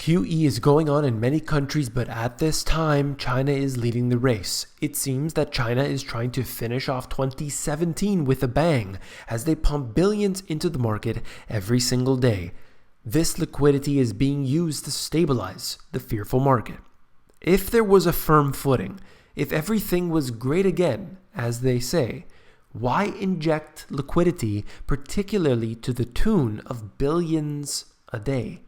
QE is going on in many countries, but at this time, China is leading the race. It seems that China is trying to finish off 2017 with a bang, as they pump billions into the market every single day. This liquidity is being used to stabilize the fearful market. If there was a firm footing, if everything was great again, as they say, why inject liquidity, particularly to the tune of billions a day?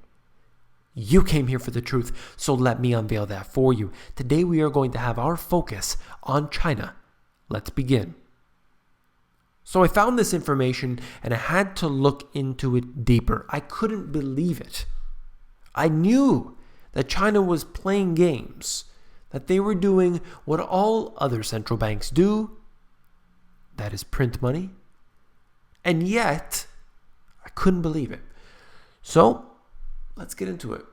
You came here for the truth, so let me unveil that for you. Today we are going to have our focus on China. Let's begin. So I found this information and I had to look into it deeper. I couldn't believe it. I knew that China was playing games, that they were doing what all other central banks do, that is print money, and yet I couldn't believe it. So let's get into it.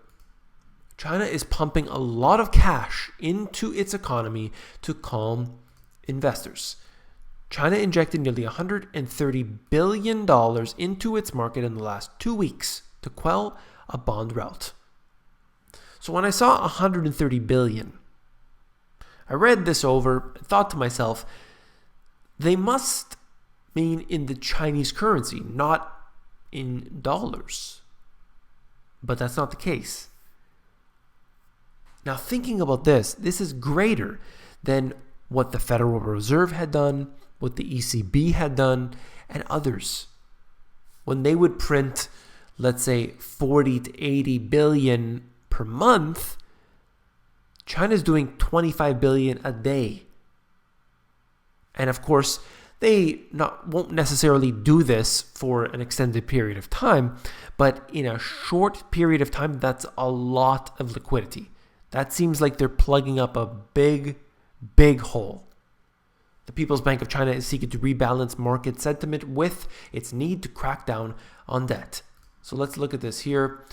China is pumping a lot of cash into its economy to calm investors. China injected nearly $130 billion into its market in the last 2 weeks to quell a bond rout. So when I saw $130 billion, I read this over and thought to myself, they must mean in the Chinese currency, not in dollars. But that's not the case. Now, thinking about this is greater than what the Federal Reserve had done, what the ECB had done, and others. When they would print, let's say, 40 to 80 billion per month, China's doing 25 billion a day. And of course, they won't necessarily do this for an extended period of time, but in a short period of time, that's a lot of liquidity. That seems like they're plugging up a big, big hole. The People's Bank of China is seeking to rebalance market sentiment with its need to crack down on debt. So let's look at this here.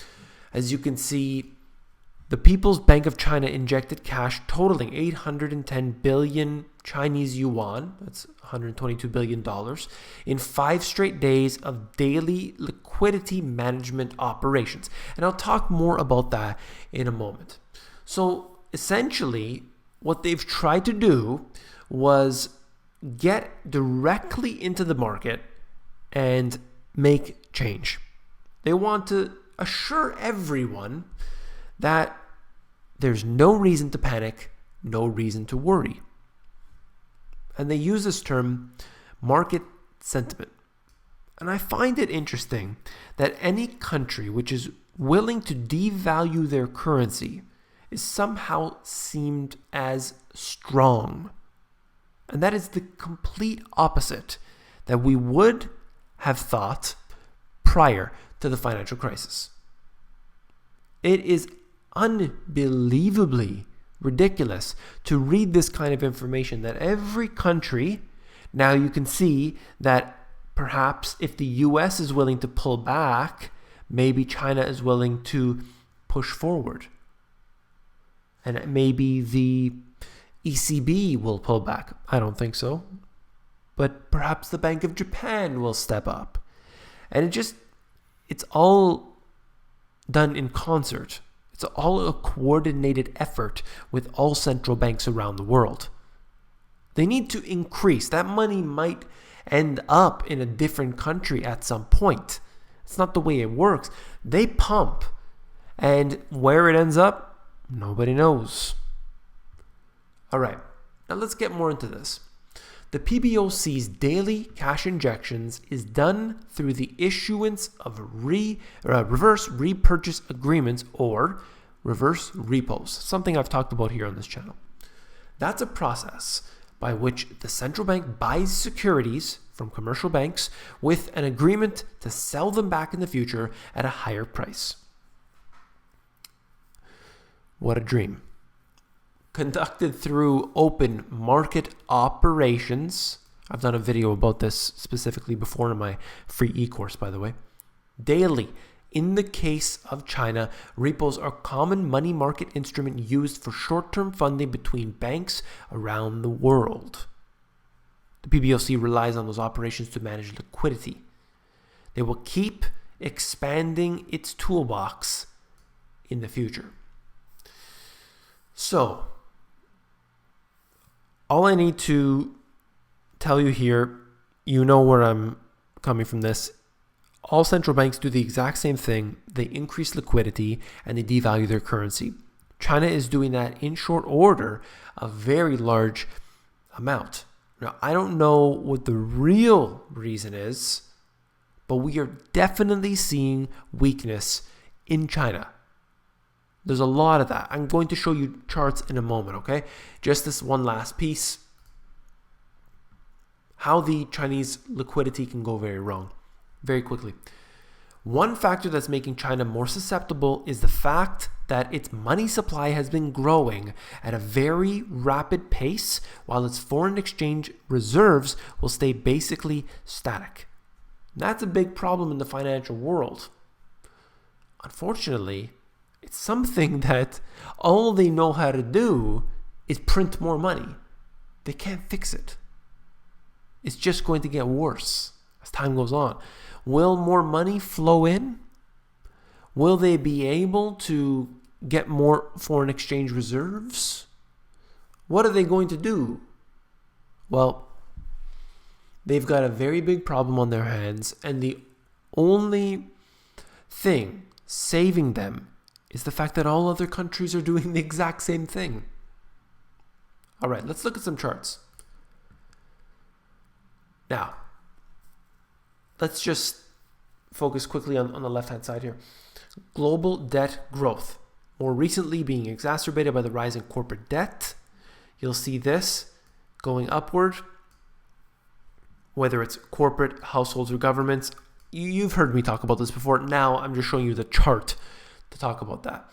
As you can see, the People's Bank of China injected cash totaling 810 billion Chinese yuan, that's $122 billion, in 5 straight days of daily liquidity management operations. And I'll talk more about that in a moment. So essentially, what they've tried to do was get directly into the market and make change. They want to assure everyone that there's no reason to panic, no reason to worry. And they use this term, market sentiment. And I find it interesting that any country which is willing to devalue their currency is somehow seemed as strong. And that is the complete opposite that we would have thought prior to the financial crisis. It is unbelievably ridiculous to read this kind of information that every country, now you can see that perhaps if the US is willing to pull back, maybe China is willing to push forward. And maybe the ECB will pull back. I don't think so. But perhaps the Bank of Japan will step up. And it's all done in concert. It's all a coordinated effort with all central banks around the world. They need to increase. That money might end up in a different country at some point. It's not the way it works. They pump. And where it ends up, nobody knows. All right, now let's get more into this. The PBOC's daily cash injections is done through the issuance of reverse repurchase agreements or reverse repos, something I've talked about here on this channel. That's a process by which the central bank buys securities from commercial banks with an agreement to sell them back in the future at a higher price. What a dream. Conducted through open market operations. I've done a video about this specifically before in my free e-course, by the way. Daily. In the case of China, repos are a common money market instrument used for short-term funding between banks around the world. The PBOC relies on those operations to manage liquidity. They will keep expanding its toolbox in the future. So, all I need to tell you here, you know where I'm coming from this. All central banks do the exact same thing. They increase liquidity and they devalue their currency. China is doing that in short order, a very large amount. Now, I don't know what the real reason is, but we are definitely seeing weakness in China. There's a lot of that. I'm going to show you charts in a moment, okay? Just this one last piece. How the Chinese liquidity can go very wrong. Very quickly. One factor that's making China more susceptible is the fact that its money supply has been growing at a very rapid pace, while its foreign exchange reserves will stay basically static. That's a big problem in the financial world. Unfortunately, it's something that all they know how to do is print more money. They can't fix it. It's just going to get worse as time goes on. Will more money flow in? Will they be able to get more foreign exchange reserves? What are they going to do? Well, they've got a very big problem on their hands, and the only thing saving them is the fact that all other countries are doing the exact same thing. All right, let's look at some charts. Now, let's just focus quickly on the left-hand side here. Global debt growth, more recently being exacerbated by the rise in corporate debt. You'll see this going upward, whether it's corporate, households, or governments. You've heard me talk about this before. Now I'm just showing you the chart to talk about that.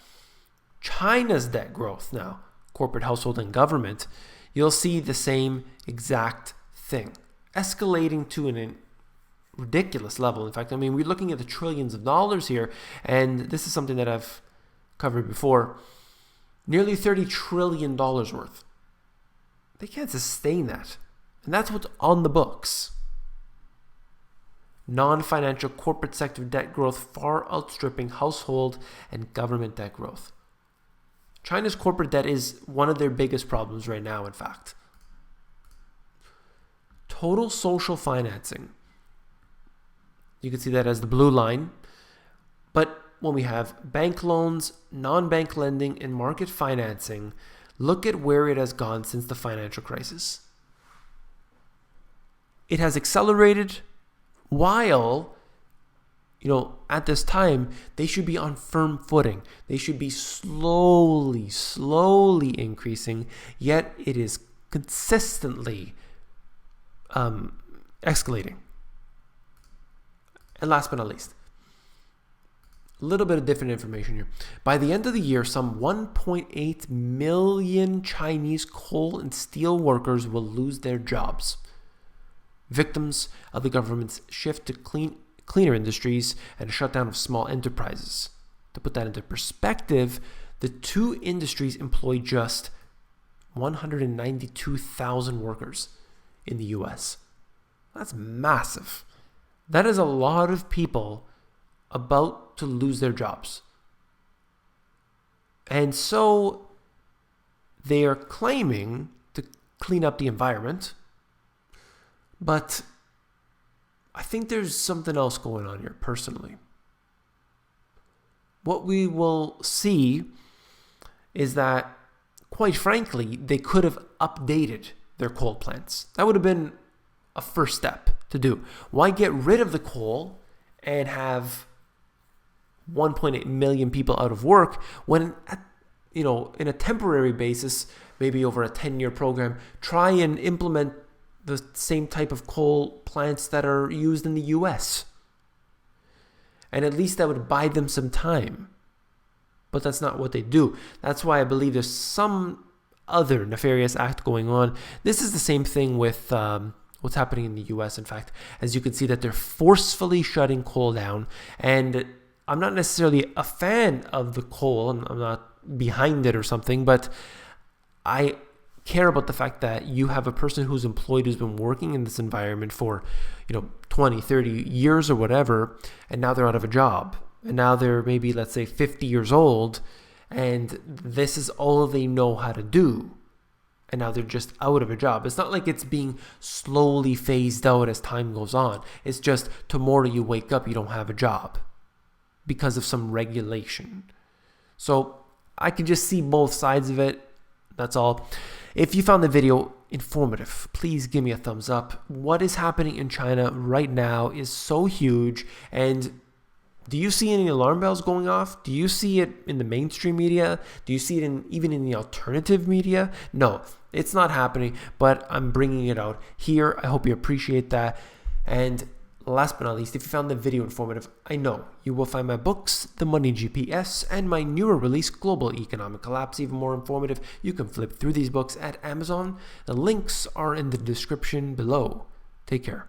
China's debt growth now, corporate, household, and government, you'll see the same exact thing, escalating to an ridiculous level. In fact, I mean, we're looking at the trillions of dollars here, and this is something that I've covered before. Nearly $30 trillion worth. They can't sustain that. And that's what's on the books. Non-financial corporate sector debt growth far outstripping household and government debt growth. China's corporate debt is one of their biggest problems right now, in fact. Total social financing. You can see that as the blue line. But when we have bank loans, non-bank lending, and market financing, look at where it has gone since the financial crisis. It has accelerated while, at this time, they should be on firm footing. They should be slowly increasing, yet it is consistently escalating. And last but not least, a little bit of different information here. By the end of the year, some 1.8 million Chinese coal and steel workers will lose their jobs, victims of the government's shift to cleaner industries and a shutdown of small enterprises. To put that into perspective, the two industries employ just 192,000 workers in the US. That's massive. That is a lot of people about to lose their jobs. And so they are claiming to clean up the environment, but I think there's something else going on here personally. What we will see is that, quite frankly, they could have updated their coal plants. That would have been a first step to do. Why get rid of the coal and have 1.8 million people out of work when, in a temporary basis, maybe over a 10-year program, try and implement the same type of coal plants that are used in the US. And at least that would buy them some time. But that's not what they do. That's why I believe there's some other nefarious act going on. This is the same thing with what's happening in the US, in fact. As you can see that they're forcefully shutting coal down. And I'm not necessarily a fan of the coal. I'm not behind it or something. But I care about the fact that you have a person who's employed, who's been working in this environment for 20, 30 years or whatever, and now they're out of a job. and now they're maybe, let's say, 50 years old, and this is all they know how to do, and now they're just out of a job. It's not like it's being slowly phased out as time goes on. It's just tomorrow you wake up, you don't have a job because of some regulation. So I can just see both sides of it. That's all. If you found the video informative, please give me a thumbs up. What is happening in China right now is so huge. And do you see any alarm bells going off? Do you see it in the mainstream media? Do you see it even in the alternative media? No, it's not happening, but I'm bringing it out here. I hope you appreciate that. And last but not least, if you found the video informative, I know you will find my books, The Money GPS, and my newer release, Global Economic Collapse, even more informative. You can flip through these books at Amazon. The links are in the description below. Take care.